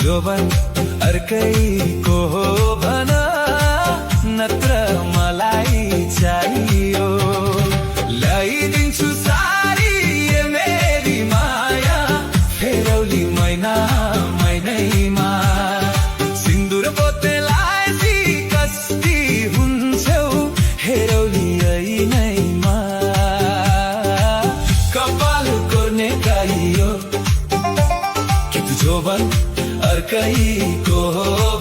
जोवन अर्कैको हो भन नत्र मलाई चाहियो ल्याइदिन्छु सारी ये मेरी माया फेरौली मैना मैनैमा सिन्दुर पोते लाएसी कस्ती हुन्छौ हेरौली ऐनैमा कपाल कोर्ने गाइयो कि तु जोवन अर्कैको हो